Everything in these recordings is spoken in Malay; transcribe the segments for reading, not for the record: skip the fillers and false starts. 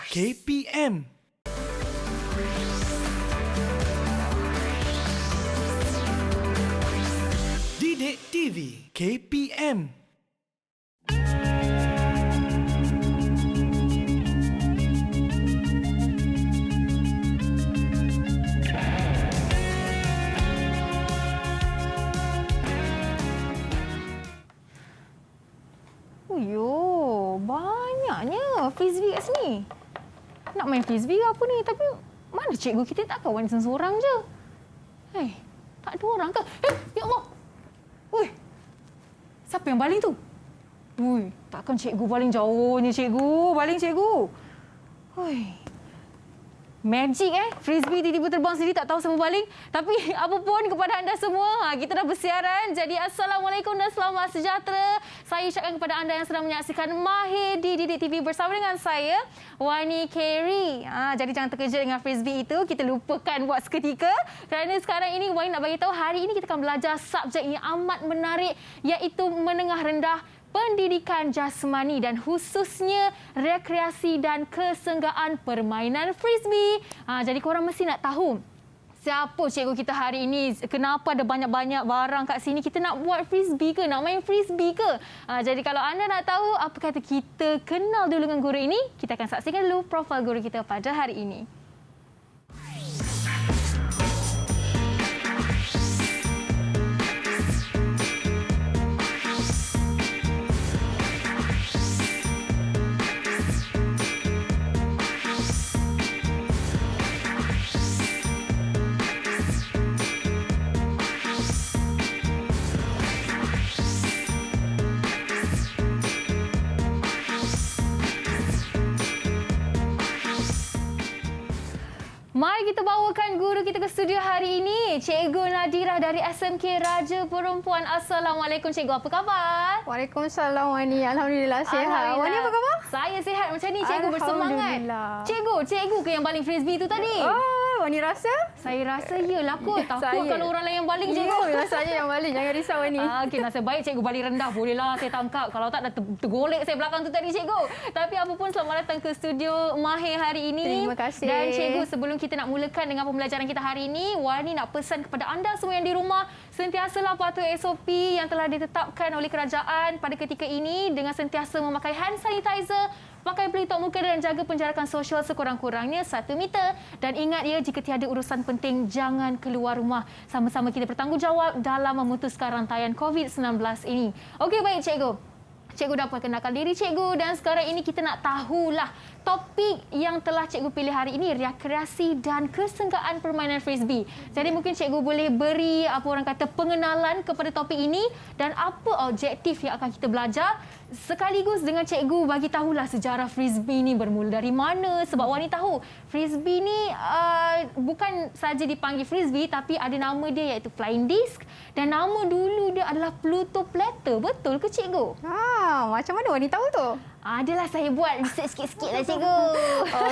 KPM. Didik TV KPM. Yo, banyaknya frisbee kat sini. Nak main frisbee ke apa ni? Tapi mana cikgu kita tak kawan seorang je. Hei, tak ada orang ke? Ya Allah. Ui, siapa yang baling tu? Ui, takkan cikgu baling jauh ni cikgu. Baling cikgu. Ui. Magic Frisbee tiba-tiba terbang sendiri, tak tahu siapa baling. Tapi apapun kepada anda semua, kita dah bersiaran. Jadi Assalamualaikum dan selamat sejahtera. Saya ucapkan kepada anda yang sedang menyaksikan Mahir di Didik TV bersama dengan saya, Wani Carey. Jadi jangan terkejut dengan Frisbee itu. Kita lupakan buat seketika. Kerana sekarang ini Wani nak bagi tahu hari ini kita akan belajar subjek yang amat menarik, iaitu menengah rendah, pendidikan jasmani dan khususnya rekreasi dan kesenggaan permainan frisbee. Jadi korang mesti nak tahu siapa cikgu kita hari ini, kenapa ada banyak-banyak barang kat sini. Kita nak buat frisbee ke? Nak main frisbee ke? Jadi kalau anda nak tahu apa kata kita kenal dulu dengan guru ini, kita akan saksikan dulu profil guru kita pada hari ini. Mari kita bawakan guru kita ke studio hari ini, Cikgu Nadira dari SMK Raja Perempuan. Assalamualaikum Cikgu, apa khabar? Waalaikumsalam Wani. Alhamdulillah sihat. Wani apa khabar? Saya sihat macam ni Cikgu, bersemangat. Cikgu ke yang baling frisbee tu tadi? Oh, Wani rasa? Saya rasa iyalah kot. Takut kalau orang lain yang baling Cikgu. Ya, saya yang baling. Jangan risau Wani. Okey, nasib baik Cikgu baling rendah. Bolehlah saya tangkap. Kalau tak dah tergolek saya belakang tu tadi Cikgu. Tapi apapun, selamat datang ke studio Mahir hari ini. Terima kasih. Dan Cikgu, sebelum kita nak mulakan dengan pembelajaran kita hari ini, Wani nak pesan kepada anda semua yang di rumah, sentiasalah patuh SOP yang telah ditetapkan oleh kerajaan pada ketika ini dengan sentiasa memakai hand sanitizer, pakai pelitup muka dan jaga penjarakan sosial sekurang-kurangnya 1 meter. Dan ingat ya, jika tiada urusan penting, jangan keluar rumah. Sama-sama kita bertanggungjawab dalam memutuskan rantaian COVID-19 ini. Okey, baik Cikgu. Cikgu dah perkenalkan diri Cikgu dan sekarang ini kita nak tahulah topik yang telah Cikgu pilih hari ini, rekreasi dan kesenggaan permainan frisbee. Jadi mungkin Cikgu boleh beri apa orang kata pengenalan kepada topik ini dan apa objektif yang akan kita belajar, sekaligus dengan Cikgu bagi tahulah sejarah frisbee ni bermula dari mana. Sebab Wani tahu frisbee ni bukan saja dipanggil frisbee, tapi ada nama dia iaitu flying disc dan nama dulu dia adalah Pluto Platter. Betul ke Cikgu? Macam mana Wani tahu tu? Adalah saya buat research sikit-sikit lah Cikgu.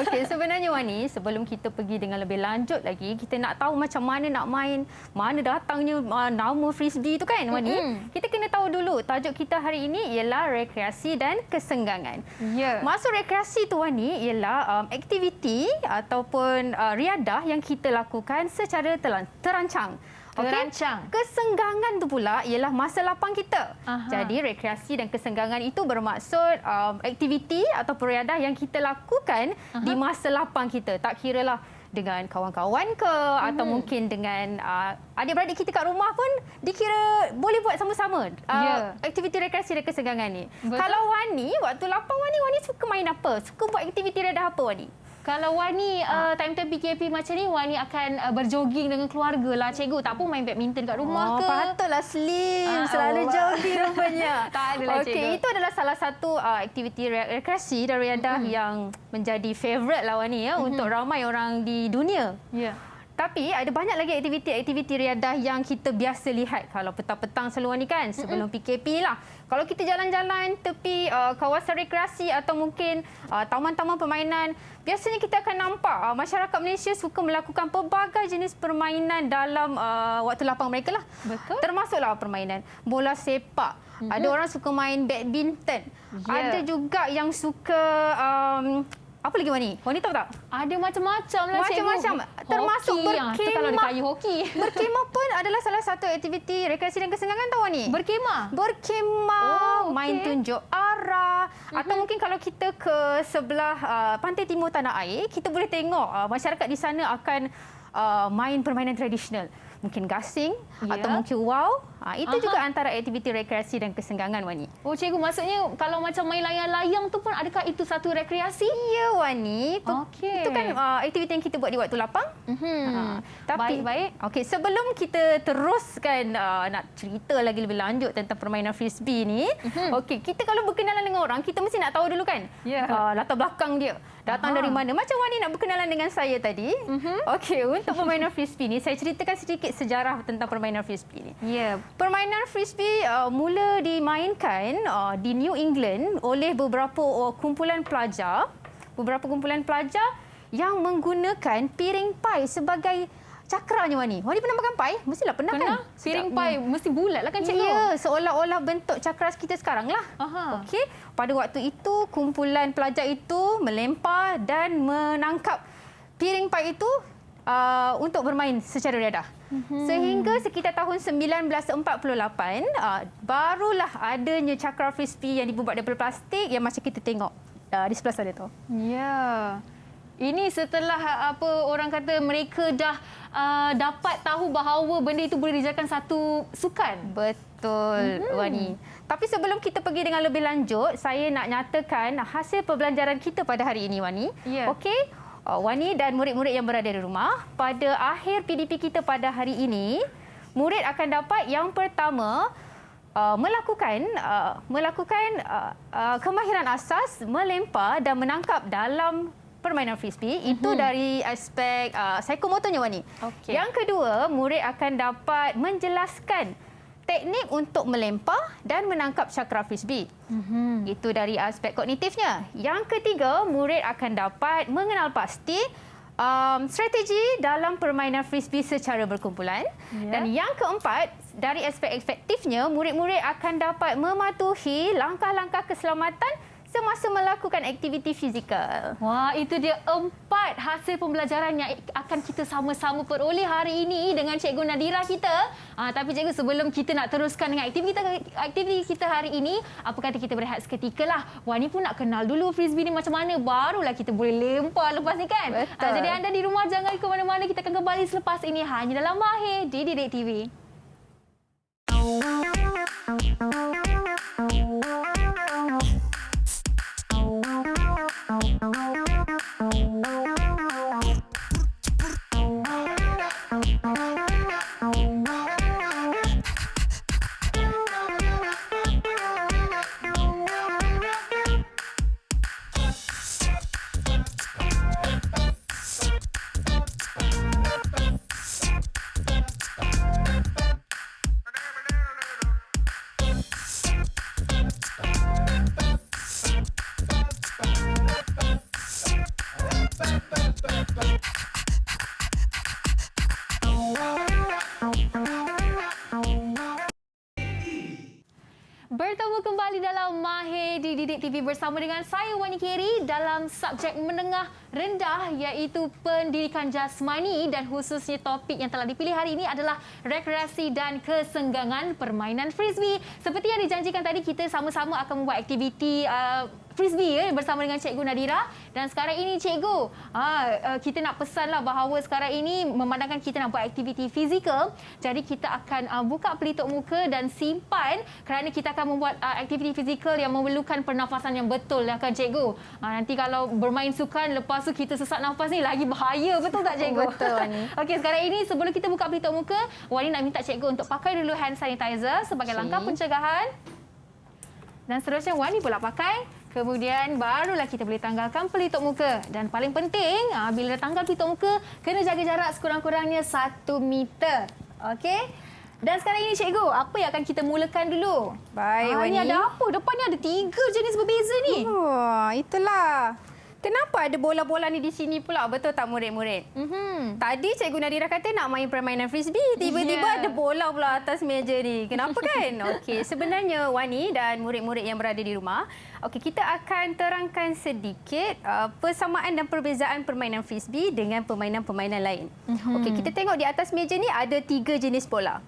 Okey, sebenarnya Wani, sebelum kita pergi dengan lebih lanjut lagi, kita nak tahu macam mana nak main, mana datangnya nama frisbee tu kan Wani? Kita kena tahu dulu tajuk kita hari ini ialah rekreasi dan kesenggangan. Ya. Maksud rekreasi tu Wani ialah aktiviti ataupun riadah yang kita lakukan secara terancang. Terancang. Kesenggangan tu pula ialah masa lapang kita. Jadi rekreasi dan kesenggangan itu bermaksud aktiviti atau periadah yang kita lakukan di masa lapang kita. Tak kiralah dengan kawan-kawan ke atau mungkin dengan adik-beradik kita kat rumah pun dikira boleh buat sama-sama aktiviti rekreasi dan kesenggangan ni. Betul. Kalau Wani, waktu lapang Wani suka main apa? Suka buat aktiviti riadah apa Wani? Kalau Wani time-time PKP macam ni, Wani akan berjoging dengan keluarga lah Cikgu. Tak pun main badminton kat rumah ke. Patutlah slim. Selalu jogging rupanya. Tak adalah Cikgu. Okey, itu adalah salah satu aktiviti rekreasi dan riadah yang menjadi favourite lah Wani untuk ramai orang di dunia. Ya. Tapi ada banyak lagi aktiviti-aktiviti riadah yang kita biasa lihat kalau petang-petang selalu ni kan, sebelum PKP lah. Kalau kita jalan-jalan tepi kawasan rekreasi atau mungkin taman-taman permainan, biasanya kita akan nampak masyarakat Malaysia suka melakukan pelbagai jenis permainan dalam waktu lapang mereka lah. Betul. Termasuklah permainan bola sepak. Ada orang suka main badminton. Ada juga yang suka Apa lagi Wani? Wani tahu tak? Ada macam-macam lah cikgu. Macam-macam. Termasuk Hoki, tu kalau ada berkemah. kayu hoki. Berkemah pun adalah salah satu aktiviti rekreasi dan kesenangan tahu Wani. Berkemah? Berkemah, Oh, okey. main tunjuk arah. Atau mungkin kalau kita ke sebelah pantai timur tanah air, kita boleh tengok masyarakat di sana akan main permainan tradisional. Mungkin gasing Ya. atau mungkin wow. Itu juga antara aktiviti rekreasi dan kesenangan Wani. Oh cikgu, maksudnya kalau macam main layang-layang tu pun adakah itu satu rekreasi? Ya Wani, Okey. itu kan aktiviti yang kita buat di waktu lapang. Tapi Baik-baik. okey, sebelum kita teruskan nak cerita lagi lebih lanjut tentang permainan frisbee ni, okey, kita kalau berkenalan dengan orang, kita mesti nak tahu dulu kan Ya. latar belakang dia. Datang dari mana? Macam Wani nak berkenalan dengan saya tadi. Okey, untuk permainan frisbee ni saya ceritakan sedikit sejarah tentang permainan frisbee ni. Ya. Permainan frisbee mula dimainkan di New England oleh beberapa kumpulan pelajar yang menggunakan piring pai sebagai cakranya Wani. Wani pernah makan pai? Mestilah pernah kan? Piring pai mesti bulat lah kan cikgu? Ya, seolah-olah bentuk cakra kita sekarang lah. Aha. Okey, pada waktu itu kumpulan pelajar itu melempar dan menangkap piring pai itu untuk bermain secara riadah. Sehingga sekitar tahun 1948 barulah adanya cakra frisbee yang dibuat daripada plastik yang macam kita tengok di sebelah sana tu. Ya. Ini setelah orang kata mereka dah dapat tahu bahawa benda itu boleh dijadikan satu sukan. Betul, Wani. Tapi sebelum kita pergi dengan lebih lanjut, saya nak nyatakan hasil pembelajaran kita pada hari ini, Wani. Ya. Okey. Wani dan murid-murid yang berada di rumah, pada akhir PDP kita pada hari ini, murid akan dapat yang pertama melakukan kemahiran asas melempar dan menangkap dalam permainan frisbee. Itu dari aspek psikomotornya, Wani. Okey. Yang kedua, murid akan dapat menjelaskan teknik untuk melempar dan menangkap cakra frisbee. Itu dari aspek kognitifnya. Yang ketiga, murid akan dapat mengenal pasti strategi dalam permainan frisbee secara berkumpulan. Ya. Dan yang keempat, dari aspek efektifnya, murid-murid akan dapat mematuhi langkah-langkah keselamatan semasa melakukan aktiviti fizikal. Wah, itu dia 4 hasil pembelajaran yang akan kita sama-sama peroleh hari ini dengan Cikgu Nadira kita. Tapi Cikgu, sebelum kita nak teruskan dengan aktiviti kita hari ini, apa kata kita berehat seketika lah. Wani pun nak kenal dulu frisbee ni macam mana. Barulah kita boleh lempar lepas ni kan. Betul. Jadi anda di rumah jangan ke mana-mana. Kita akan kembali selepas ini hanya dalam Mahir di Didik TV. Bertemu kembali dalam Mahir di Didik TV bersama dengan saya Wani Kiri dalam subjek menengah rendah iaitu pendidikan jasmani, dan khususnya topik yang telah dipilih hari ini adalah rekreasi dan kesenggangan permainan frisbee. Seperti yang dijanjikan tadi, kita sama-sama akan membuat aktiviti frisbee bersama dengan Cikgu Nadira. Dan sekarang ini Cikgu, kita nak pesanlah bahawa sekarang ini memandangkan kita nak buat aktiviti fizikal, jadi kita akan buka pelitup muka dan simpan kerana kita akan membuat aktiviti fizikal yang memerlukan pernafasan yang betul, ya kan Cikgu? Nanti kalau bermain sukan lepas tu kita sesak nafas ni lagi bahaya, betul tak Cikgu? Betul, Wani. Okey, sekarang ini sebelum kita buka pelitup muka, Wani nak minta Cikgu untuk pakai dulu hand sanitizer sebagai langkah pencegahan. Dan seterusnya Wani pula pakai. Kemudian barulah kita boleh tanggalkan pelitup muka. Dan paling penting, bila dah tanggal pelitup muka, kena jaga jarak sekurang-kurangnya 1 meter. Okey? Dan sekarang ini Cikgu, apa yang akan kita mulakan dulu? Baik, Ni Wani. ada apa? Depan ni ada 3 jenis berbeza ni. Wah, itulah. Kenapa ada bola-bola ni di sini pula? Betul tak murid-murid? Tadi Cikgu Nadira kata nak main permainan frisbee. Tiba-tiba ada bola pula atas meja ni. Kenapa kan? Okey, sebenarnya Wani dan murid-murid yang berada di rumah, kita akan terangkan sedikit persamaan dan perbezaan permainan frisbee dengan permainan-permainan lain. Kita tengok di atas meja ni ada 3 jenis bola.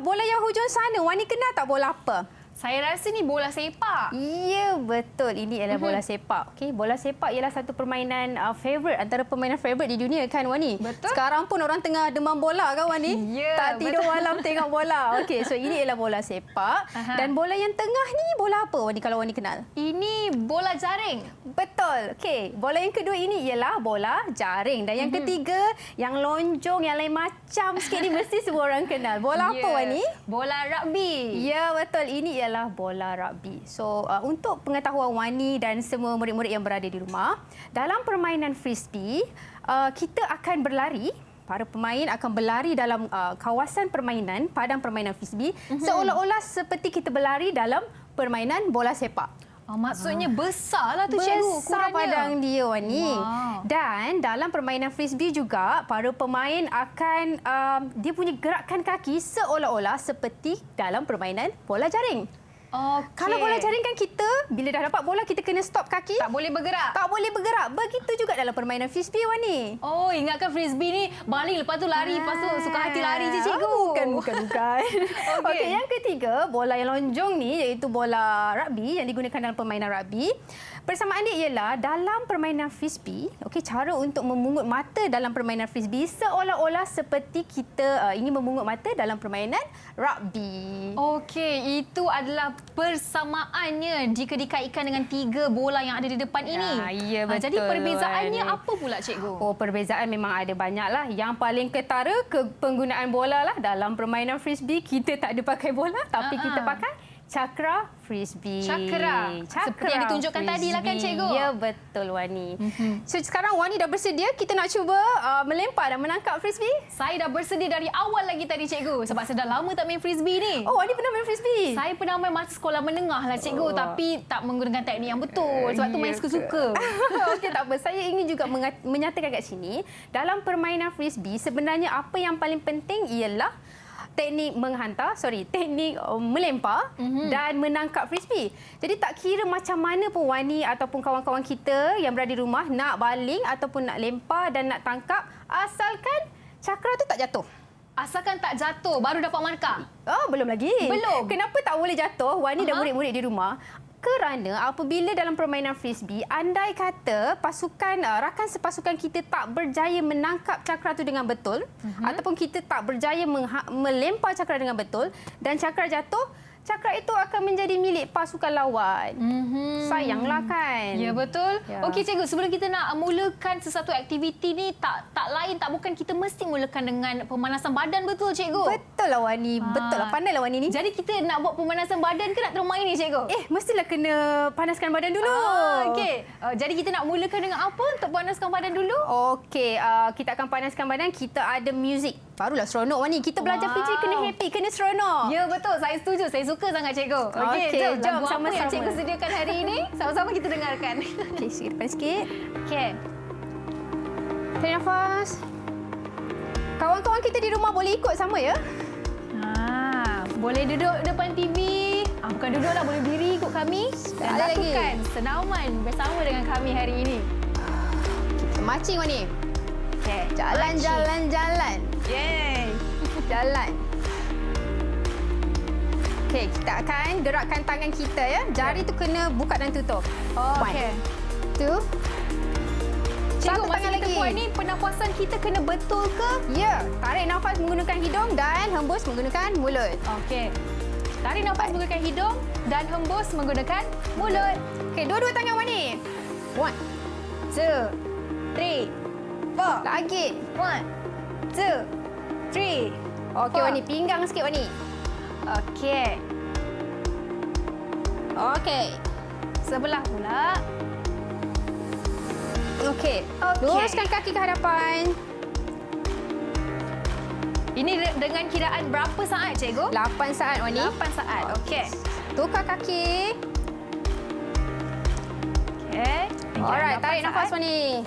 Bola yang hujung sana, Wani kenal tak bola apa? Saya rasa ni bola sepak. Ya, betul. Ini adalah bola sepak. Bola sepak ialah satu permainan favorite, antara permainan favorite di dunia kan, Wani? Betul. Sekarang pun orang tengah demam bola kan, Wani? Ya, tak tidur malam tengok bola. So ini ialah bola sepak. Dan bola yang tengah ni bola apa, Wani, kalau Wani kenal? Ini bola jaring. Betul. Bola yang kedua ini ialah bola jaring. Dan yang ketiga, yang lonjong, yang lain macam sikit ni mesti semua orang kenal. Bola apa, Wani? Bola rugby. Ya, betul. Ini ialah bola rugby. So, untuk pengetahuan Wani dan semua murid-murid yang berada di rumah, dalam permainan frisbee, kita akan berlari. Para pemain akan berlari dalam kawasan permainan, padang permainan frisbee, seolah-olah seperti kita berlari dalam permainan bola sepak. Maksudnya besarlah tu cikgu Besar ukurannya. padang dia, Wani. Wow. Dan dalam permainan frisbee juga, para pemain akan dia punya gerakan kaki seolah-olah seperti dalam permainan bola jaring. Kalau bola jaring kan kita, bila dah dapat bola, kita kena stop kaki. Tak boleh bergerak. Tak boleh bergerak. Begitu juga dalam permainan frisbee, Wani. Ingatkan frisbee ni baling lepas tu lari, lepas tu suka hati lari je cikgu. Bukan. Okey, yang ketiga, bola yang lonjong ni iaitu bola rugby yang digunakan dalam permainan rugby. Persamaan dia ialah dalam permainan frisbee, cara untuk memungut mata dalam permainan frisbee seolah-olah seperti kita ingin memungut mata dalam permainan rugby. Itu adalah persamaannya jika dikaitkan dengan 3 bola yang ada di depan ini. Ya, betul. Jadi perbezaannya apa pula cikgu? Perbezaan memang ada banyaklah. Yang paling ketara penggunaan bola lah. Dalam permainan frisbee kita tak ada pakai bola tapi kita pakai cakra frisbee. Cakra. Seperti yang ditunjukkan tadi lah kan, cikgu? Ya, betul, Wani. So, sekarang Wani dah bersedia. Kita nak cuba melempar dan menangkap frisbee? Saya dah bersedia dari awal lagi tadi, cikgu. Sebab saya dah lama tak main frisbee ni. Wani pernah main frisbee? Saya pernah main masa sekolah menengah lah, cikgu. Tapi tak menggunakan teknik yang betul. Sebab tu main suka-suka. Okey, tak apa. Saya ingin juga menyatakan kat sini, dalam permainan frisbee, sebenarnya apa yang paling penting ialah teknik teknik melempar dan menangkap frisbee. Jadi tak kira macam mana pun Wani ataupun kawan-kawan kita yang berada di rumah nak baling ataupun nak lempar dan nak tangkap, asalkan cakra tu tak jatuh. Asalkan tak jatuh, baru dapat markah. Belum lagi. Belum. Kenapa tak boleh jatuh, Wani dan murid-murid di rumah? Kerana apabila dalam permainan frisbee, andai kata rakan sepasukan kita tak berjaya menangkap cakra itu dengan betul, ataupun kita tak berjaya melempar cakra dengan betul dan cakra jatuh, cakra itu akan menjadi milik pasukan lawan. Sayanglah kan? Ya, betul. Ya. Okey, cikgu, sebelum kita nak mulakan sesuatu aktiviti ni, bukan kita mesti mulakan dengan pemanasan badan, betul cikgu? Betul lah, Wani. Betul lah. Pandailah Wani ni. Jadi kita nak buat pemanasan badan ke nak terus main ni, cikgu? Mestilah kena panaskan badan dulu. Okey. Jadi kita nak mulakan dengan apa untuk panaskan badan dulu? Okey, kita akan panaskan badan. Kita ada muzik. Barulah seronok, Wani. Kita belajar fizik kena happy, kena seronok. Ya, betul. Saya setuju. Saya suka sangat, cikgu. Okey, jom lagu apa sama-sama yang cikgu sediakan hari ini? Sama-sama kita dengarkan. Okey, depan sikit. Okey. Tarik nafas. Kawan-kawan kita di rumah boleh ikut sama ya? Boleh duduk depan TV. Bukan duduklah, boleh berdiri ikut kami. Dan Ada lagi. lakukan senaman bersama dengan kami hari ini. Macing, Wani. Okey. Jalan. Yeay. Jalan. Okey, kita akan gerakkan tangan kita ya. Jari tu kena buka dan tutup. Okey. 2. Cikgu, Satu masa tangan kita lagi. buat ni, pernafasan kita kena betul ke? Ya, tarik nafas menggunakan hidung dan hembus menggunakan mulut. Okey. Tarik nafas menggunakan hidung dan hembus menggunakan mulut. Okey, dua-dua tangan Wani. 1, 2, 3, 4. lagi. 1, 2, 3. Okey, Wani, pinggang sikit Wani. Okey. Okey. Sebelah pula. Okey. Okey. Luruskan kaki ke hadapan. Ini dengan kiraan berapa saat, cikgu? 8 saat, Wani. 8 saat. Okey. Tukar kaki. Okey. Alright, tarik nafas Wani.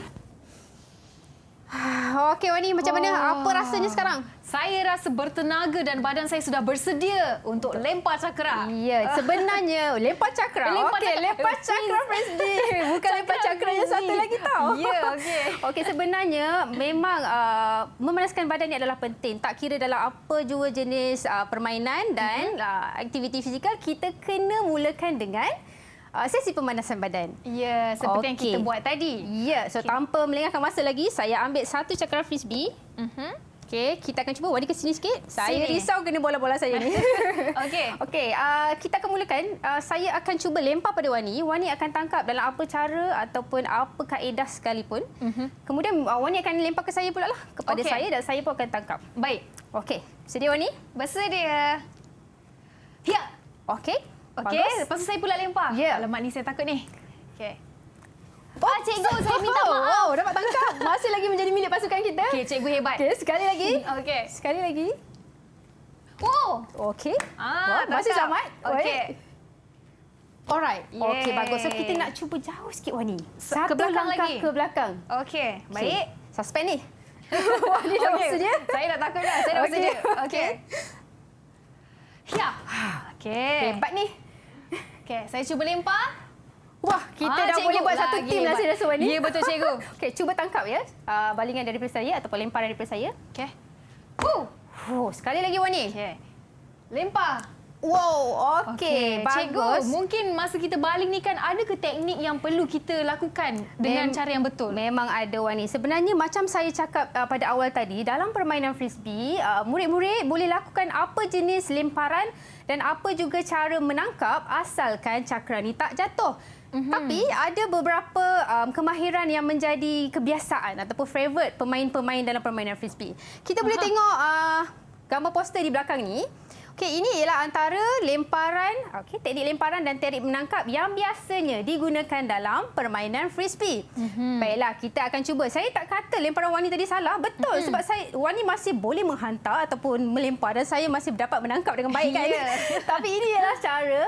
Okey Wani, macam mana? Apa rasanya sekarang? Saya rasa bertenaga dan badan saya sudah bersedia untuk lempar cakra. Ya, sebenarnya lempar cakra. Lempar cakra frisbee. Bukan lempar cakra yang satu lagi tau. Ya, okey. Okey, sebenarnya memang memanaskan badan ni adalah penting. Tak kira dalam apa jua jenis permainan dan aktiviti fizikal, kita kena mulakan dengan sesi pemanasan badan. Ya, seperti yang kita buat tadi. Ya, so tanpa melengahkan masa lagi, saya ambil satu cakra frisbee. Okey, kita akan cuba. Wani ke sini sikit. Saya risau kena bola-bola saya ni. Okey, kita akan mulakan. Saya akan cuba lempar pada Wani. Wani akan tangkap dalam apa cara ataupun apa kaedah sekalipun. Kemudian Wani akan lempar ke saya pula lah. Kepada saya dan saya pun akan tangkap. Baik. Okey, sedia Wani? Bersedia. Ya. Okey. Okey, lepas tu saya pula lempar. Ya. Alamak ni saya takut ni. Okey. Cikgu, saya minta maaf. Dapat tangkap. Masih lagi menjadi milik pasukan kita. Okey, cikgu hebat. Okey, sekali lagi. Okey. Sekali lagi. Oh. Okey. tangkap. Masih selamat. Okey. Alright. Okey, Yeay. bagus. So, kita nak cuba jauh sikit, Wani. Ke belakang langkah lagi? ke belakang. Okey, baik. Suspend ni. Wani dah bersedia? Saya dah takut dah. Saya dah bersedia. Okey. Ya. Okey. Hebat ni. Okey, saya cuba lempar. Wah, kita dah cikgu, boleh buat satu lagi tim lah hebat. saya rasa, Wani. Ya, betul, cikgu. Okey, cuba tangkap ya. Balingan daripada saya ataupun lemparan daripada saya. Okey. Sekali lagi, Wani. Okey. Lempar. Wow, okey. Cikgu, Bagus. mungkin masa kita baling ni kan ada ke teknik yang perlu kita lakukan dengan cara yang betul? Memang ada, Wani. Sebenarnya macam saya cakap pada awal tadi, dalam permainan frisbee, murid-murid boleh lakukan apa jenis lemparan dan apa juga cara menangkap asalkan cakra ni tak jatuh. Tapi ada beberapa kemahiran yang menjadi kebiasaan ataupun favourite pemain-pemain dalam permainan frisbee. Kita boleh tengok gambar poster di belakang ni. Okey, ini ialah antara lemparan, teknik lemparan dan teknik menangkap yang biasanya digunakan dalam permainan frisbee. Baiklah, kita akan cuba. Saya tak kata lemparan Wani tadi salah. Betul, sebab Wani masih boleh menghantar ataupun melempar dan saya masih dapat menangkap dengan baik kan. Tapi ini ialah cara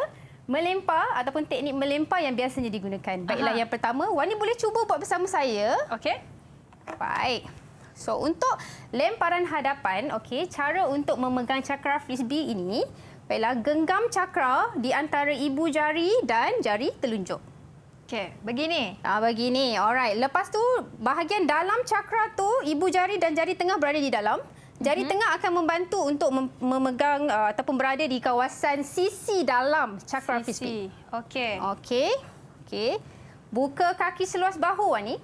melempar ataupun teknik melempar yang biasanya digunakan. Baiklah, yang pertama, Wani boleh cuba buat bersama saya. Okey. Baik. So, untuk lemparan hadapan, cara untuk memegang cakra frisbee ini, baiklah, genggam cakra di antara ibu jari dan jari telunjuk. Okey, begini. Begini. Alright. Lepas tu, bahagian dalam cakra tu, ibu jari dan jari tengah berada di dalam. Jari tengah akan membantu untuk memegang ataupun berada di kawasan sisi dalam cakra frisbee. Okey. Okey. Buka kaki seluas bahu, Wani.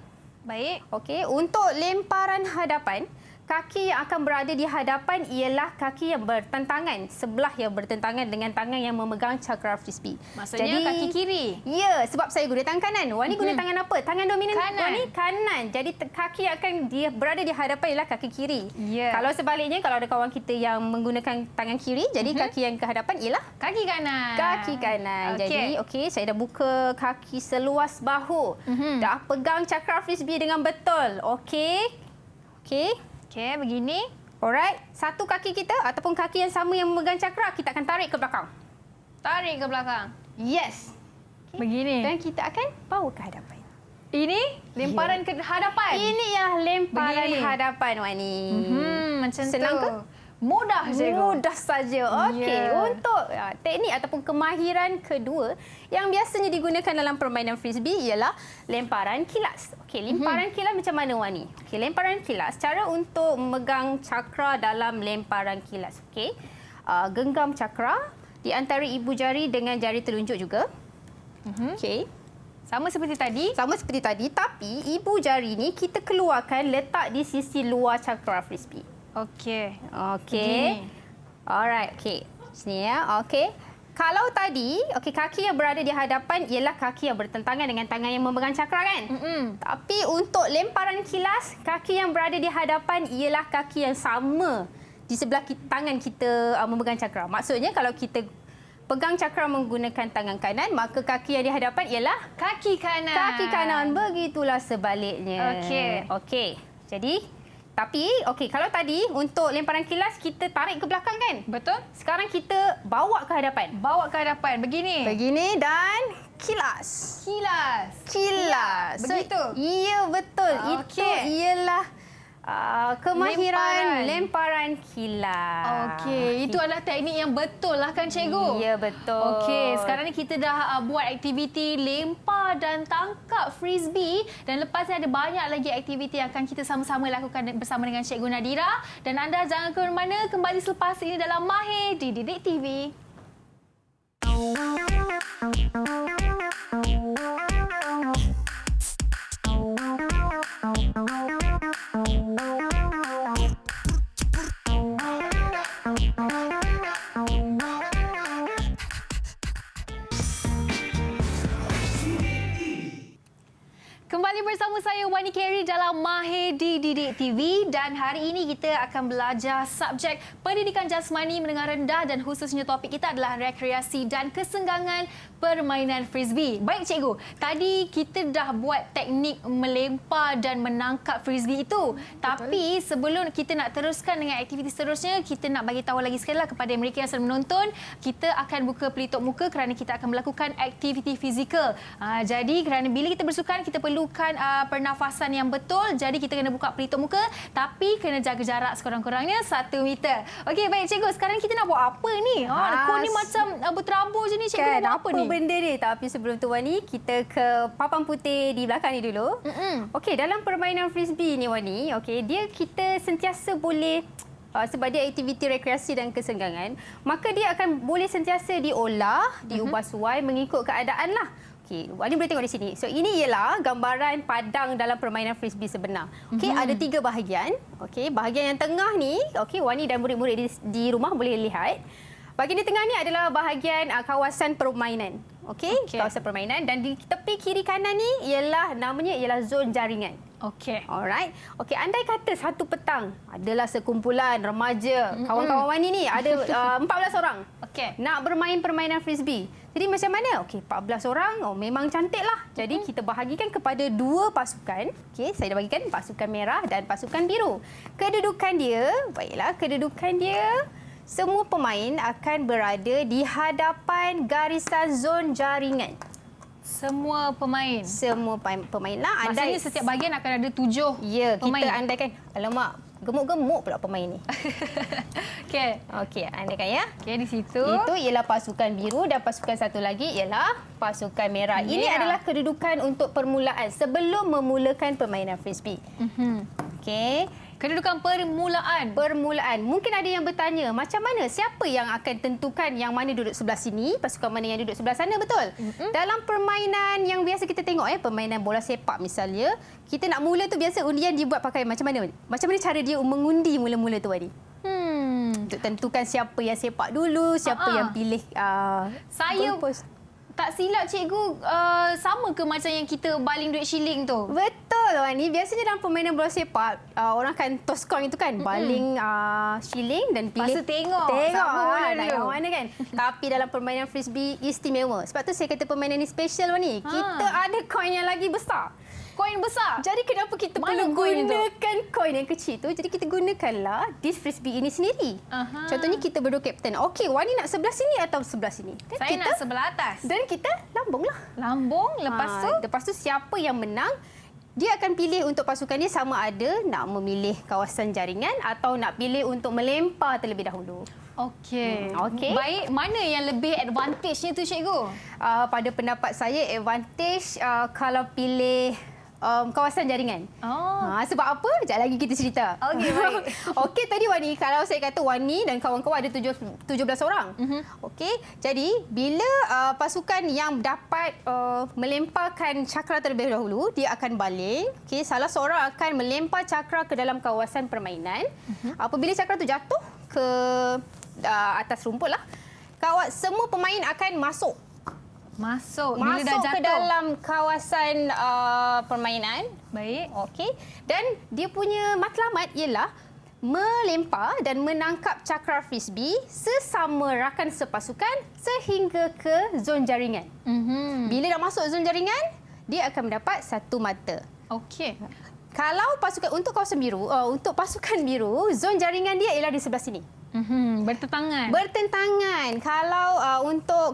Baik. Okey, untuk lemparan hadapan, kaki yang akan berada di hadapan ialah kaki yang bertentangan, sebelah yang bertentangan dengan tangan yang memegang cakra frisbee. Maksudnya kaki kiri. Ya, sebab saya guna tangan kanan. Wani guna tangan apa? Tangan dominan Kanan. Wani kanan. Jadi kaki yang akan berada di hadapan ialah kaki kiri. Ya. Kalau sebaliknya, kalau ada kawan kita yang menggunakan tangan kiri, jadi kaki yang ke hadapan ialah Kaki kanan. kaki kanan. Jadi, saya dah buka kaki seluas bahu. Dah pegang cakra frisbee dengan betul. Okey, begini. alright. Satu kaki kita ataupun kaki yang sama yang memegang cakra, kita akan tarik ke belakang. Tarik ke belakang. Yes. Begini. Dan kita akan bawa ke hadapan. Ini lemparan ke hadapan. Ini yang lemparan Begini. hadapan, Wani. Macam Senang tu. ke? Mudah, cikgu. Mudah saja. Okey, Ya. untuk teknik ataupun kemahiran kedua yang biasanya digunakan dalam permainan frisbee ialah lemparan kilas. Okey, lemparan kilas macam mana, Wani? Okey, lemparan kilas, cara untuk memegang cakra dalam lemparan kilas. Okey, genggam cakra di antara ibu jari dengan jari telunjuk juga. Okey. Sama seperti tadi. Sama seperti tadi, tapi ibu jari ni kita keluarkan, letak di sisi luar cakra frisbee. Okey. Okey. Alright, okey. Sini ya. Okey. Kalau tadi, kaki yang berada di hadapan ialah kaki yang bertentangan dengan tangan yang memegang cakra kan? Tapi untuk lemparan kilas, kaki yang berada di hadapan ialah kaki yang sama di sebelah tangan kita memegang cakra. Maksudnya kalau kita pegang cakra menggunakan tangan kanan, maka kaki yang di hadapan ialah Kaki kanan. kaki kanan. Begitulah sebaliknya. Okey. Okey. Jadi Tapi, okey, kalau tadi untuk lemparan kilas kita tarik ke belakang kan? Betul? Sekarang kita bawa ke hadapan. Bawa ke hadapan. Begini. Begini dan kilas. Kilas. Kilas. Begitu? Ya, betul. Itu Okey. ialah kemahiran Lemparan. lemparan kilas. Okey, itu adalah teknik yang betul lah kan cikgu? Ya, betul. Okey, sekarang ni kita dah buat aktiviti lempar dan tangkap frisbee dan lepas ni ada banyak lagi aktiviti yang akan kita sama-sama lakukan bersama dengan Cikgu Nadira dan anda jangan ke mana-mana, kembali selepas ini dalam Mahir di Didik TV. Kembali bersama saya Wani Carey dalam Mahir di Didik TV dan hari ini kita akan belajar subjek pendidikan jasmani menengah rendah dan khususnya topik kita adalah rekreasi dan kesenggangan permainan frisbee. Baik cikgu, tadi kita dah buat teknik melempar dan menangkap frisbee itu. Tapi sebelum kita nak teruskan dengan aktiviti seterusnya, kita nak bagi tahu lagi sekali lah kepada mereka yang sedang menonton, kita akan buka pelitup muka kerana kita akan melakukan aktiviti fizikal. Jadi kerana bila kita bersukan, kita perlukan pernafasan yang betul. Jadi kita kena buka pelitup muka tapi kena jaga jarak sekurang-kurangnya 1 meter. Okey, baik cikgu, sekarang kita nak buat apa ni? Kau ni macam berterabur je ni, cikgu Kan, nak buat apa ni? benda ni? Tapi sebelum tu Wani, kita ke papan putih di belakang ni dulu. Okey, dalam permainan frisbee ni Wani, okey, kita sentiasa boleh sebab dia aktiviti rekreasi dan kesenggangan, maka dia akan boleh sentiasa diolah, diubah suai mengikut keadaan lah. Okey, Wani boleh tengok di sini. So ini ialah gambaran padang dalam permainan frisbee sebenar. Okey, ada 3 bahagian. Okey, bahagian yang tengah ni, okey, Wani dan murid-murid di rumah boleh lihat. Bahagian di tengah ni adalah bahagian kawasan permainan. Okey, kawasan permainan, dan di tepi kiri kanan ni namanya ialah zon jaringan. Okey. Alright. Okey, andai kata satu petang adalah sekumpulan remaja, kawan-kawan Wani ni ada 14 orang. Okey. Nak bermain permainan frisbee. Jadi macam mana? Okey, 14 orang, memang cantiklah. Jadi kita bahagikan kepada 2 pasukan. Okey, saya dah bagikan pasukan merah dan pasukan biru. Kedudukan dia, semua pemain akan berada di hadapan garisan zon jaringan. Semua pemain. Semua pemain lah. Maksudnya setiap bahagian akan ada 7 Ya, pemain. kita andaikan. Alamak, gemuk-gemuk pula pemain ni. Okey. Okey, andaikan ya. Okey, di situ. Itu ialah pasukan biru dan pasukan satu lagi ialah pasukan merah. Ini adalah kedudukan untuk permulaan sebelum memulakan permainan frisbee. Okey. Kedudukan permulaan. Mungkin ada yang bertanya, macam mana, siapa yang akan tentukan yang mana duduk sebelah sini, pasukan mana yang duduk sebelah sana, betul? Dalam permainan yang biasa kita tengok, permainan bola sepak misalnya, kita nak mula tu biasa undian dibuat pakai macam mana? Macam mana cara dia mengundi mula-mula tu, Wadi? Untuk tentukan siapa yang sepak dulu, siapa yang pilih Saya goalpost. tak silap cikgu, sama ke macam yang kita baling duit shilling tu? Betul, Wani. Biasanya dalam permainan bola sepak, orang akan toss coin itu kan, baling shilling dan pilih. Lepas tu tengok siapa bola nak dulu. yang mana kan. Tapi dalam permainan frisbee istimewa. Sebab tu saya kata permainan ni special, Wani. Kita ada koin yang lagi besar. Koin besar? Jadi kenapa kita Mana perlu koin tu? gunakan koin yang kecil tu? Jadi kita gunakanlah disk frisbee ini sendiri. Contohnya kita berdua kapten. Okey, Wani nak sebelah sini atau sebelah sini? Dan Saya nak sebelah atas. Dan kita lambunglah. Lambung, lepas tu Siapa yang menang, dia akan pilih untuk pasukan dia sama ada nak memilih kawasan jaringan atau nak pilih untuk melempar terlebih dahulu. Okey. Okey. Baik, mana yang lebih advantage-nya tu cikgu? Pada pendapat saya, advantage kalau pilih kawasan jaringan. Sebab apa? Sekejap lagi kita cerita. Okey, baik. Okey, tadi Wani, kalau saya kata Wani dan kawan-kawan ada 17 orang. Okey, jadi bila pasukan yang dapat melemparkan cakra terlebih dahulu, dia akan baling. Okey, salah seorang akan melempar cakra ke dalam kawasan permainan. Apabila cakra tu jatuh ke atas rumput lah, semua pemain akan masuk Bila dah jatuh ke dalam kawasan permainan. Baik. Okey. Dan dia punya matlamat ialah melempar dan menangkap cakra frisbee sesama rakan sepasukan sehingga ke zon jaringan. Bila dah masuk zon jaringan, dia akan mendapat 1 mata. Okey. Kalau untuk kawasan biru, untuk pasukan biru, zon jaringan dia ialah di sebelah sini. Bertentangan. Bertentangan. Kalau untuk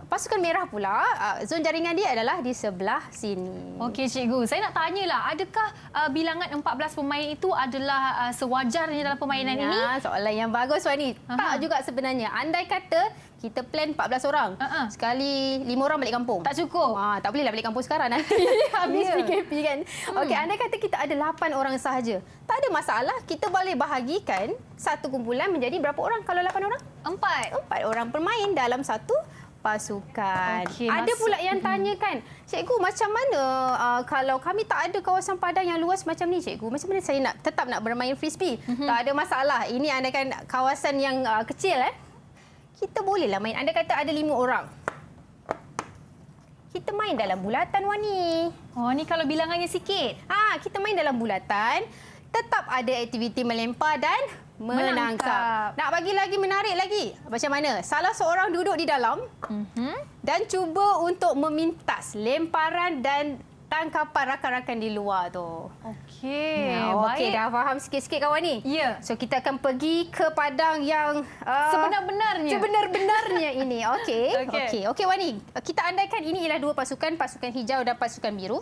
pasukan merah pula, zon jaringan dia adalah di sebelah sini. Okey cikgu, saya nak tanyalah, adakah bilangan 14 pemain itu adalah sewajarnya dalam permainan ini? Soalan yang bagus Wani. Tak juga sebenarnya. Andai kata kita plan 14 orang. Sekali 5 orang balik kampung. Tak cukup. Tak bolehlah balik kampung sekarang nanti habis PKP kan. Okey, andai kata kita ada 8 orang sahaja. Tak ada masalah, kita boleh bahagikan satu kumpulan menjadi berapa orang kalau 8 orang? 4 orang bermain dalam satu pasukan. Okey, Ada pula yang tanyakan, cikgu macam mana kalau kami tak ada kawasan padang yang luas macam ni cikgu, macam mana saya tetap nak bermain frisbee? Tak ada masalah. Ini andaikan kawasan yang kecil kita bolehlah main. Anda kata ada 5 orang. Kita main dalam bulatan Wani. Oh, ni kalau bilangannya sikit. Kita main dalam bulatan, tetap ada aktiviti melempar dan menangkap. Nak bagi lagi menarik lagi. Macam mana? Salah seorang duduk di dalam dan cuba untuk memintas lemparan dan tangkapan rakan-rakan di luar tu. Okey, Okey, baik. dah faham sikit-sikit kawan ni? Ya. So kita akan pergi ke padang yang sebenar-benarnya ini. Okey Wani, kita andaikan ini ialah dua pasukan hijau dan pasukan biru.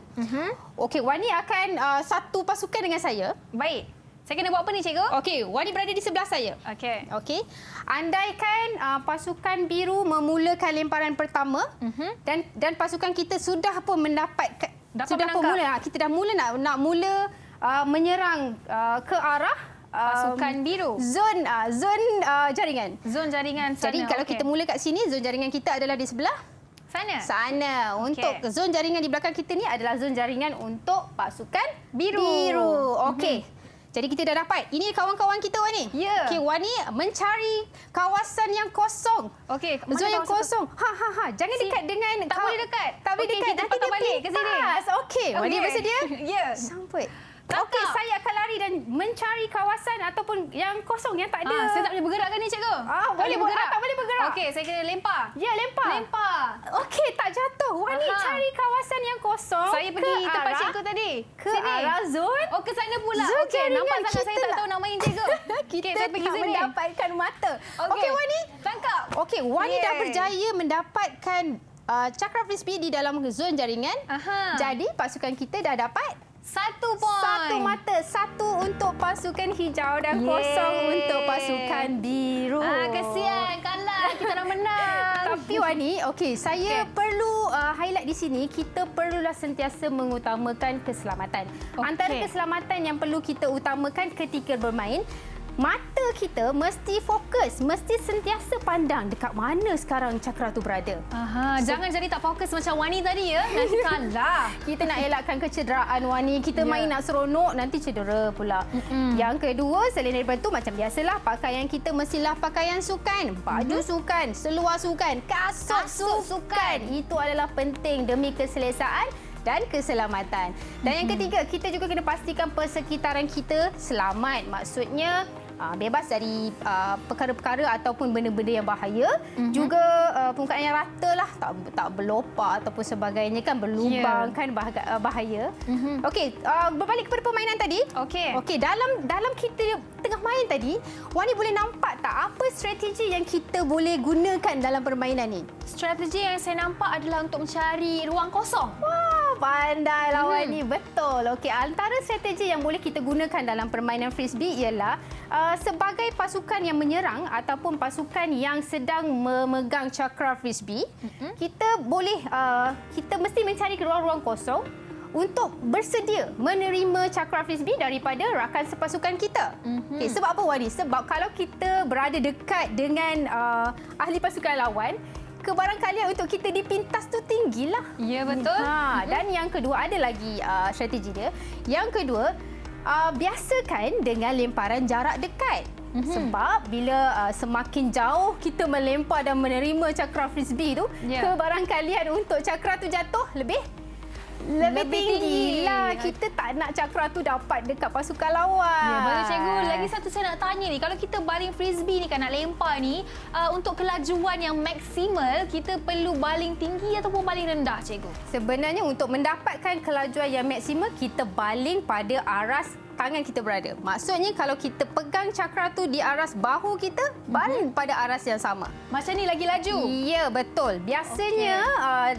Okey, Wani akan satu pasukan dengan saya. Baik. Saya kena buat apa ni cikgu? Okey, Wani berada di sebelah saya. Okey. Andaikan pasukan biru memulakan lemparan pertama dan pasukan kita sudah pun mendapat kita dah mula nak menyerang ke arah pasukan biru. Zon jaringan. Zon jaringan sana. Jadi kalau kita mula kat sini, zon jaringan kita adalah di sebelah sana. Untuk zon jaringan di belakang kita ni adalah zon jaringan untuk pasukan biru. Okey. Jadi kita dah dapat. Ini kawan-kawan kita Wani. Ya. Okey, Wani mencari kawasan yang kosong. Okey, zon yang kosong. Jangan dekat dengan Tak boleh dekat. Tak boleh dekat. Kita patah balik ke sini. Okey, Wani bersedia? Ya. Sambut. Tangkap. Okey, saya akan lari dan mencari kawasan ataupun yang kosong yang tak ada. Saya tak boleh bergerak kan ni cikgu? Boleh bergerak. Tak boleh bergerak. Okey, saya kena lempar. Ya, lempar. Okey, tak jatuh. Wani cari kawasan yang kosong. Saya pergi tempat cikgu tadi. Ke arah zon. Ke sana pula. Zon Okey, nampak jaringan sangat saya tak kita tahu nama yang cikgu. Kita saya pergi tak sini. mendapatkan mata. Okey, Wani. Tangkap. Okey, Wani dah berjaya mendapatkan cakra frisbee di dalam zon jaringan. Jadi, pasukan kita dah dapat 1 poin. 1 mata. 1 untuk pasukan hijau dan kosong untuk pasukan biru. Kesian. Kalah. Kita dah menang. Tapi Wani, saya perlu highlight di sini, kita perlulah sentiasa mengutamakan keselamatan. Antara keselamatan yang perlu kita utamakan ketika bermain, mata kita mesti fokus, mesti sentiasa pandang dekat mana sekarang cakra tu berada. Jangan jadi tak fokus macam Wani tadi ya. Nanti kalah. Kita nak elakkan kecederaan Wani. Kita main nak seronok, nanti cedera pula. Yang kedua, selain daripada itu, macam biasalah, pakaian kita mestilah pakaian sukan. Baju sukan, seluar sukan, kasut sukan. Itu adalah penting demi keselesaan dan keselamatan. Dan yang ketiga, kita juga kena pastikan persekitaran kita selamat. Maksudnya bebas dari perkara-perkara ataupun benda-benda yang bahaya. Juga permukaan yang rata lah, tak berlopak ataupun sebagainya kan, berlubang kan bahaya. Okey, berbalik kepada permainan tadi. Okey, dalam kita tengah main tadi, Wani boleh nampak tak apa strategi yang kita boleh gunakan dalam permainan ni? Strategi yang saya nampak adalah untuk mencari ruang kosong. Wah, pandai lah Wani. Betul. Okey, antara strategi yang boleh kita gunakan dalam permainan frisbee ialah sebagai pasukan yang menyerang ataupun pasukan yang sedang memegang cakra frisbee, kita mesti mencari ruang-ruang kosong untuk bersedia menerima cakra frisbee daripada rakan sepasukan kita. Okay, sebab apa Wani? Sebab kalau kita berada dekat dengan ahli pasukan lawan, kebarangkalian untuk kita dipintas tu tinggilah. Ya, betul. Dan yang kedua, ada lagi strategi dia. Yang kedua, biasakan dengan lemparan jarak dekat. Sebab bila semakin jauh kita melempar dan menerima cakra frisbee tu, kebarangkalian untuk cakra tu jatuh lebih Lebih tinggi lah. Kita tak nak cakra tu dapat dekat pasukan lawan. Ya, betul cikgu. Lagi satu saya nak tanya ni, kalau kita baling frisbee ni kan, nak lempar ni, untuk kelajuan yang maksimal, kita perlu baling tinggi ataupun baling rendah cikgu? Sebenarnya untuk mendapatkan kelajuan yang maksimal, kita baling pada aras tangan kita berada. Maksudnya kalau kita pegang cakra tu di aras bahu kita, baling pada aras yang sama. Macam ni lagi laju? Ya, betul. Biasanya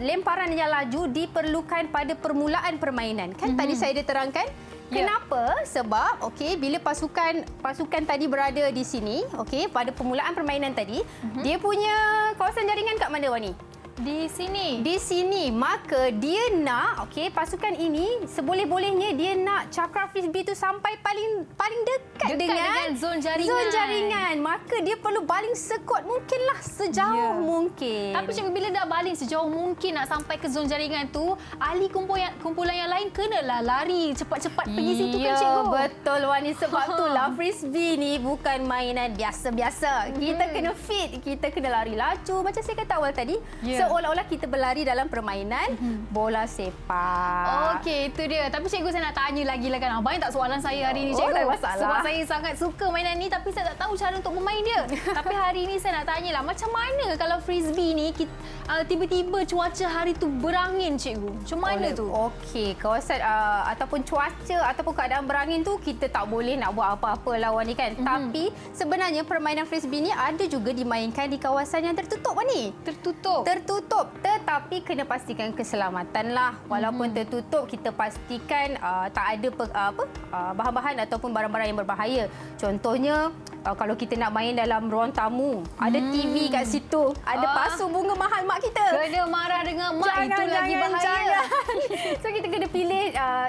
lemparan yang laju diperlukan pada permulaan permainan. Kan tadi saya dah terangkan. Ya. Kenapa? Sebab bila pasukan tadi berada di sini, pada permulaan permainan tadi, dia punya kawasan jaringan kat mana, Wani? Di sini. Di sini. Maka dia nak, pasukan ini seboleh-bolehnya dia nak cakra frisbee tu sampai paling dekat dengan zon jaringan. Zon jaringan. Maka dia perlu baling sekuat mungkinlah, sejauh mungkin. Tapi cikgu, bila dah baling sejauh mungkin nak sampai ke zon jaringan tu, ahli kumpulan yang lain kenalah lari cepat-cepat pergi situ kan cikgu? Betul, Wani. Sebab itulah frisbee ni bukan mainan biasa-biasa. Kita kena fit, kita kena lari laju. Macam saya kata awal tadi, seolah-olah kita berlari dalam permainan bola sepak. Okey, itu dia. Tapi cikgu, saya nak tanya lagi lah kan. Banyak tak soalan saya hari ini cikgu? Tak masalah. Sebab saya sangat suka mainan ni tapi saya tak tahu cara untuk bermain dia. Tapi hari ini saya nak tanyalah, macam mana kalau frisbee ni tiba-tiba cuaca hari tu berangin cikgu? Macam mana tu? Okey, kawasan ataupun cuaca ataupun keadaan berangin tu kita tak boleh nak buat apa-apa lah, Wani, kan. Tapi sebenarnya permainan frisbee ni ada juga dimainkan di kawasan yang tertutup, Wani. Tertutup, tetapi kena pastikan keselamatan lah. Walaupun tertutup, kita pastikan tak ada bahan-bahan ataupun barang-barang yang berbahaya. Contohnya, kalau kita nak main dalam ruang tamu, ada TV kat situ, ada pasu bunga mahal mak kita. Kena marah dengan mak, itu lagi bahaya. Jangan. So kita kena pilih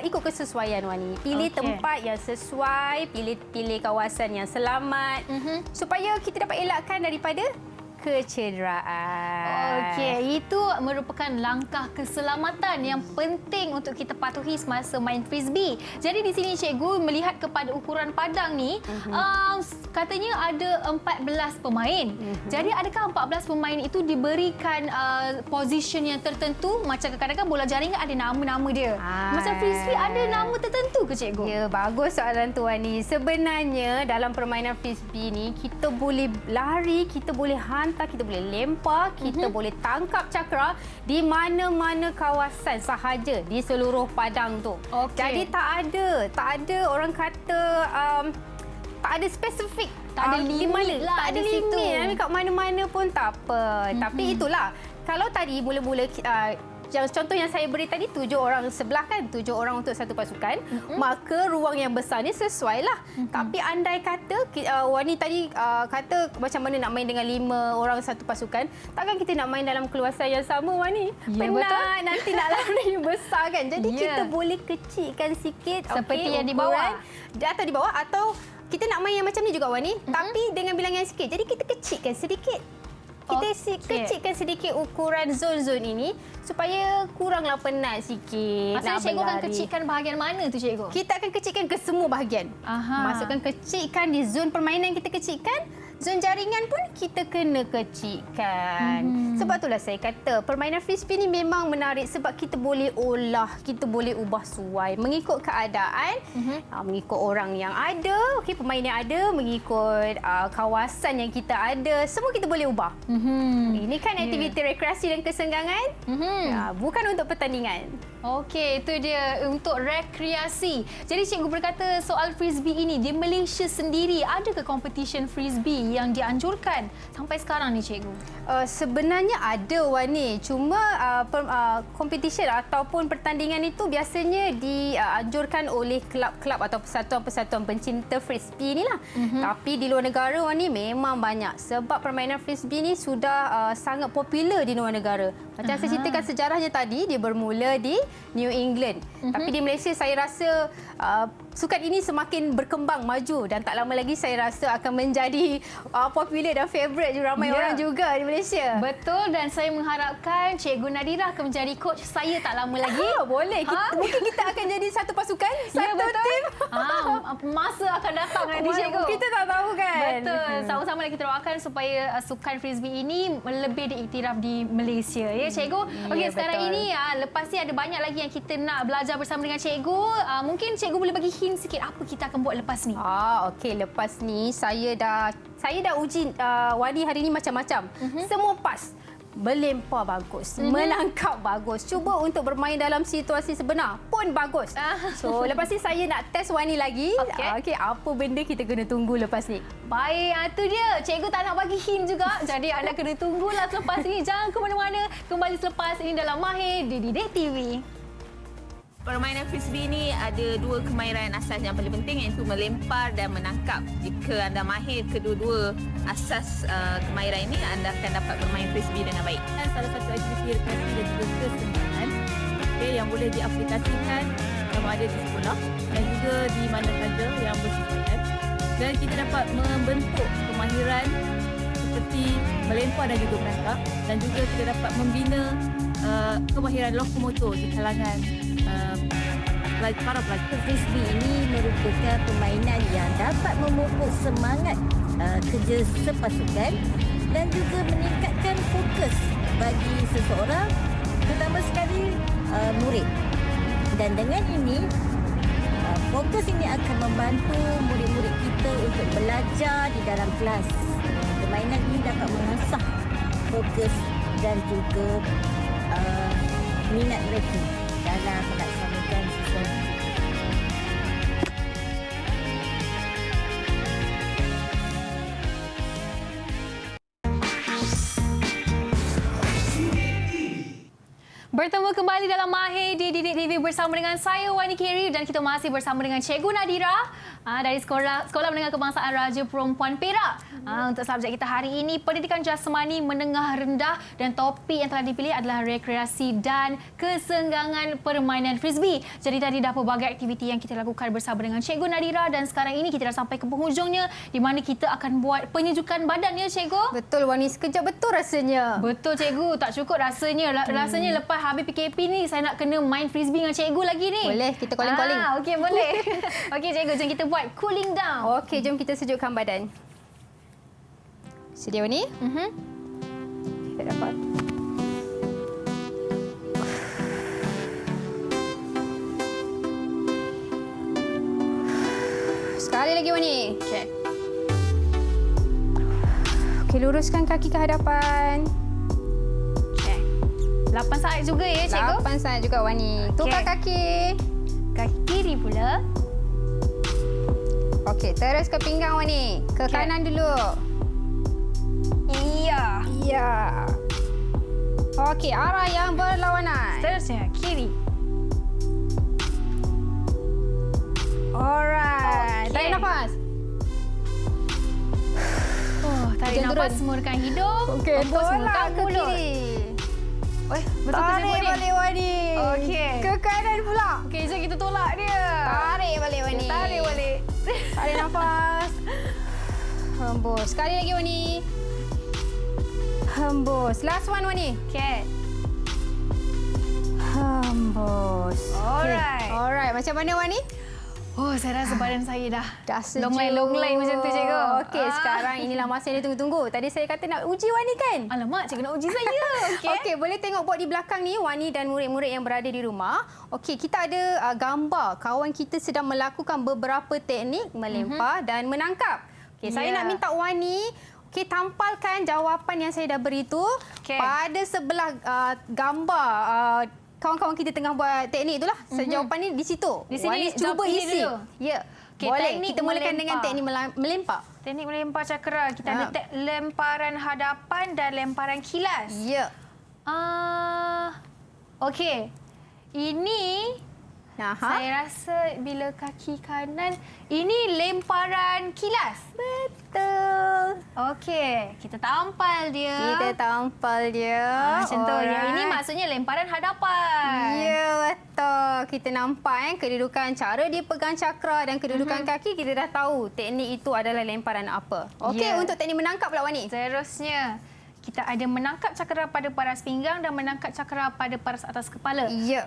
ikut kesesuaian, Wani. Pilih tempat yang sesuai, pilih kawasan yang selamat, supaya kita dapat elakkan daripada kecederaan. Okey, itu merupakan langkah keselamatan yang penting untuk kita patuhi semasa main frisbee. Jadi di sini cikgu melihat kepada ukuran padang ni, katanya ada 14 pemain. Jadi adakah 14 pemain itu diberikan position yang tertentu? Macam kadang-kadang bola jaringan ada nama-nama dia. Macam frisbee ada nama tertentu ke cikgu? Ya, bagus soalan tu, Wani. Sebenarnya dalam permainan frisbee ni, kita boleh lari, kita boleh hantar, kita boleh lempar, kita boleh tangkap cakra di mana-mana kawasan sahaja di seluruh padang tu. Jadi tak ada orang kata tak ada spesifik, tak ada limit lah, tak ada limit kat mana-mana pun tak apa. Tapi itulah, kalau tadi mula-mula contoh yang saya beri tadi 7 orang sebelah kan, 7 orang untuk satu pasukan, maka ruang yang besar ni sesuai lah. Tapi andai kata Wani tadi kata macam mana nak main dengan 5 orang satu pasukan, takkan kita nak main dalam keluasan yang sama, Wani? Penat, nanti nak lari besar kan. Jadi kita boleh kecilkan sikit seperti yang di bawah, atau di bawah, atau kita nak main yang macam ni juga, Wani, tapi dengan bilangan sikit. Jadi kita kecilkan sedikit. Kita kecilkan sedikit ukuran zon-zon ini supaya kuranglah penat sikit. Maksudnya cikgu akan kecilkan bahagian mana tu cikgu? Kita akan kecilkan ke semua bahagian. Masukkan kecilkan di zon permainan, kita kecilkan. Zon jaringan pun kita kena kecilkan. Sebab itulah saya kata permainan frisbee ni memang menarik sebab kita boleh olah, kita boleh ubah suai mengikut keadaan, mengikut orang yang ada, pemain yang ada, mengikut kawasan yang kita ada, semua kita boleh ubah. Ini kan aktiviti rekreasi dan kesenggangan, bukan untuk pertandingan. Okey, itu dia untuk rekreasi. Jadi cikgu berkata soal frisbee ini di Malaysia sendiri, ada ke competition frisbee yang dianjurkan sampai sekarang ni cikgu? Sebenarnya ada, Wani. Cuma competition ataupun pertandingan itu biasanya dianjurkan oleh kelab-kelab atau persatuan-persatuan pencinta frisbee ni lah. Tapi di luar negara, Wani, memang banyak. Sebab permainan frisbee ni sudah sangat popular di luar negara. Macam saya ceritakan sejarahnya tadi, dia bermula di New England. Tapi di Malaysia saya rasa sukan ini semakin berkembang maju dan tak lama lagi saya rasa akan menjadi popular dan favourite juga ramai orang juga di Malaysia. Betul, dan saya mengharapkan Cikgu Nadira akan menjadi coach saya tak lama lagi. Boleh. Mungkin kita akan jadi satu pasukan, satu tim. Masa akan datang nanti Cikgu. Kita tak tahu kan. Betul. Sama-sama kita doakan supaya sukan frisbee ini lebih diiktiraf di Malaysia. Ya Cikgu? Okey, sekarang ini lepas ni ada banyak lagi yang kita nak belajar bersama dengan Cikgu. Mungkin Cikgu boleh bagi hint sikit apa kita akan buat lepas ni. Okey, lepas ni saya dah uji Wani hari ni macam-macam. Semua pas. Melempar bagus, menangkap bagus. Cuba untuk bermain dalam situasi sebenar pun bagus. So, lepas ni saya nak test Wani lagi. Okey, apa benda kita kena tunggu lepas ni? Baik, itu dia. Cikgu tak nak bagi hint juga. Jadi anda kena tunggulah selepas ini. Jangan ke mana-mana. Kembali selepas ini dalam Mahir di Didik TV. Permainan frisbee ni ada dua kemahiran asas yang paling penting, iaitu melempar dan menangkap. Jika anda mahir kedua-dua asas kemahiran ini, anda akan dapat bermain frisbee dengan baik. Dan salah satu aktiviti rekreasi dan juga kesenangan yang boleh diaplikasikan sama ada di sekolah dan juga di mana saja yang bersesuaian. Dan kita dapat membentuk kemahiran seperti melempar dan juga menangkap, dan juga kita dapat membina kemahiran lokomotor di kalangan para pelajar. Frisbee ini merupakan permainan yang dapat memupuk semangat kerja sepasukan dan juga meningkatkan fokus bagi seseorang, terutama sekali murid. Dan dengan ini, fokus ini akan membantu murid-murid kita untuk belajar di dalam kelas. Permainan ini dapat mengasah fokus dan juga minat mereka dalam melaksanakan sesuatu. Bertemu kembali dalam Mahir di Didik TV bersama dengan saya Wani Kiri, dan kita masih bersama dengan Cikgu Nadira dari Sekolah Menengah Kebangsaan Raja Perempuan Perak. Untuk subjek kita hari ini, pendidikan jasmani menengah rendah, dan topik yang telah dipilih adalah rekreasi dan kesenggangan permainan frisbee. Jadi tadi dah pelbagai aktiviti yang kita lakukan bersama dengan Cikgu Nadira, dan sekarang ini kita dah sampai ke penghujungnya di mana kita akan buat penyejukan badan, ya Cikgu? Betul Wani, sekejap betul rasanya. Betul Cikgu, tak cukup rasanya. Rasanya lepas habis PKP ni saya nak kena main frisbee dengan Cikgu lagi ni. Boleh, kita calling-calling. Okey, boleh. Okey Cikgu, jom kita buat cooling down. Okey, jom kita sejukkan badan. Sedia Wani? Kita dapat. Sekali lagi Wani. Okey. Okey, luruskan kaki ke hadapan. 8 saat juga ya Cikgu? 8 saat juga Wani. Tukar kaki. Kaki kiri pula. Okey, terus ke pinggang Wani. Ke kanan dulu. Iya. Ya. Okey, arah yang berlawanan. Seterusnya kiri. Alright. Okey. Tarik nafas. Tarik Jangan nafas, turun. semurkan hidung. Okey, semurkan tolak ke mulut. kiri. Betul ke Tarik Cikgu? balik Wani. Okey. Ke kanan pula. Okey, jom kita tolak dia. Tarik balik Wani. Tarik balik. Tarik nafas. Hembus. Sekali lagi Wani. Hembus. Last one Wani. Okey. Hembus. Alright. Okay. Alright. Macam mana Wani? Oh, saya rasa badan saya dah Dah long line macam tu Cikgu. Okey, sekarang inilah masa yang ditunggu-tunggu. Tadi saya kata nak uji Wani kan? Alamak, Cikgu nak uji saya. Okey. Okey, boleh tengok board di belakang ni Wani dan murid-murid yang berada di rumah. Okey, kita ada gambar kawan kita sedang melakukan beberapa teknik melempar dan menangkap. Okey, saya nak minta Wani tampalkan jawapan yang saya dah beri tu pada sebelah gambar kawan-kawan kita tengah buat teknik itulah. Jawapan ni di situ. Di sini Wani cuba isi. Ya. Okey, Boleh. teknik Kita mulakan dengan melempar. teknik melempar. Teknik melempar cakera. Kita ada lemparan hadapan dan lemparan kilas. Ya. Okey. Ini Aha. Saya rasa bila kaki kanan, ini lemparan kilas. Betul. Okey, kita tampal dia. Kita tampal dia. Macam tu. Yang ini maksudnya lemparan hadapan. Ya, betul. Kita nampak kedudukan cara dia pegang cakra dan kedudukan kaki, kita dah tahu teknik itu adalah lemparan apa. Okey, Ya. untuk teknik menangkap pula Wani. Seterusnya, kita ada menangkap cakra pada paras pinggang dan menangkap cakra pada paras atas kepala. Ya.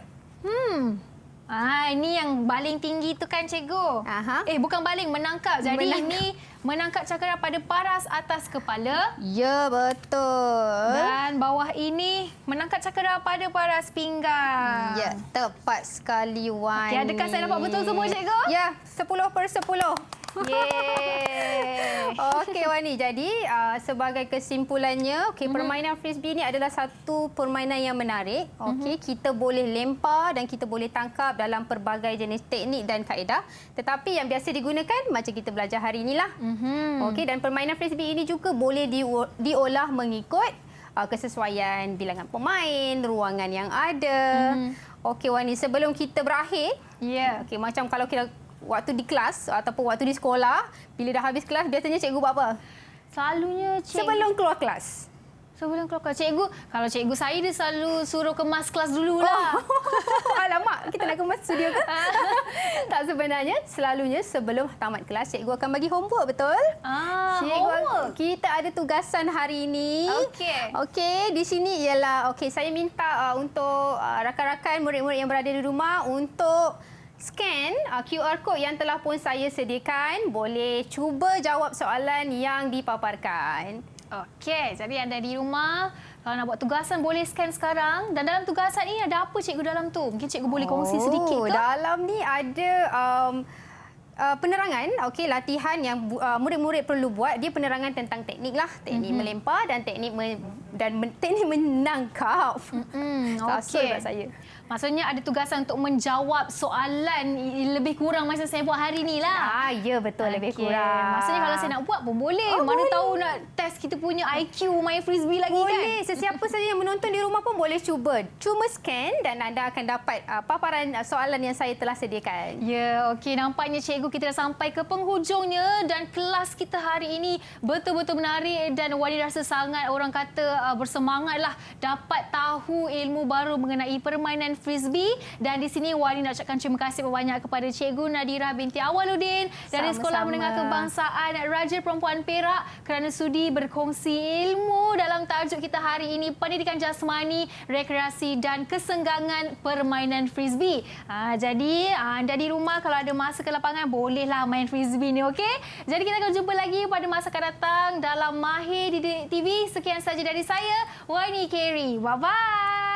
Ini yang baling tinggi tu kan cikgu? Aha. Bukan baling, menangkap. Jadi Menangkap. ini menangkap cakra pada paras atas kepala. Ya, betul. Dan bawah ini menangkap cakra pada paras pinggang. Ya, tepat sekali Wani. Okey, adakah saya dapat betul semua cikgu? Ya, 10/10. Yeay. Okey Wani, jadi sebagai kesimpulannya, permainan frisbee ni adalah satu permainan yang menarik. Okey, kita boleh lempar dan kita boleh tangkap dalam pelbagai jenis teknik dan kaedah. Tetapi yang biasa digunakan macam kita belajar hari inilah. Okey, dan permainan frisbee ini juga boleh diolah mengikut kesesuaian bilangan pemain, ruangan yang ada. Okey Wani, sebelum kita berakhir, okey, macam kalau kita waktu di kelas ataupun waktu di sekolah, bila dah habis kelas, biasanya cikgu buat apa? Selalunya cikgu... Sebelum keluar kelas. Sebelum keluar kelas, cikgu, kalau cikgu saya dia selalu suruh kemas kelas dululah. Alamak, kita nak kemas studio ke? Tak, sebenarnya selalunya sebelum tamat kelas, cikgu akan bagi homework, betul? Homework. Kita ada tugasan hari ini. Okey, di sini ialah, saya minta untuk rakan-rakan murid-murid yang berada di rumah untuk scan QR code yang telah pun saya sediakan. Boleh cuba jawab soalan yang dipaparkan. Okey, jadi anda di rumah, kalau nak buat tugasan boleh scan sekarang. Dan dalam tugasan ini ada apa cikgu dalam tu? Mungkin cikgu boleh kongsi sedikit ke? Dalam ni ada penerangan, latihan yang murid-murid perlu buat. Dia penerangan tentang teknik lah. Teknik melempar dan teknik teknik menangkap. Okey. Saya. Maksudnya ada tugasan untuk menjawab soalan lebih kurang masa saya buat hari ni lah. Ya, betul, lebih kurang. Maksudnya kalau saya nak buat pun boleh. Mana tahu nak test kita punya IQ main frisbee lagi kan? Boleh. Sesiapa saja yang menonton di rumah pun boleh cuba. Cuma scan dan anda akan dapat paparan soalan yang saya telah sediakan. Ya, okey. Nampaknya cikgu kita dah sampai ke penghujungnya dan kelas kita hari ini betul-betul menarik dan Wani rasa sangat orang kata bersemangatlah dapat tahu ilmu baru mengenai permainan frisbee. Dan di sini Wani nak ucapkan terima kasih banyak kepada Cikgu Nadira binti Awaluddin dari Sekolah Menengah Kebangsaan Raja Perempuan Perak kerana sudi berkongsi ilmu dalam tajuk kita hari ini, pendidikan jasmani, rekreasi dan kesenggangan permainan frisbee. Jadi anda di rumah kalau ada masa ke lapangan bolehlah main frisbee ni, okey? Jadi kita akan jumpa lagi pada masa akan datang dalam Mahir Didik TV. Sekian saja dari saya, Wani Kerry. Bye-bye.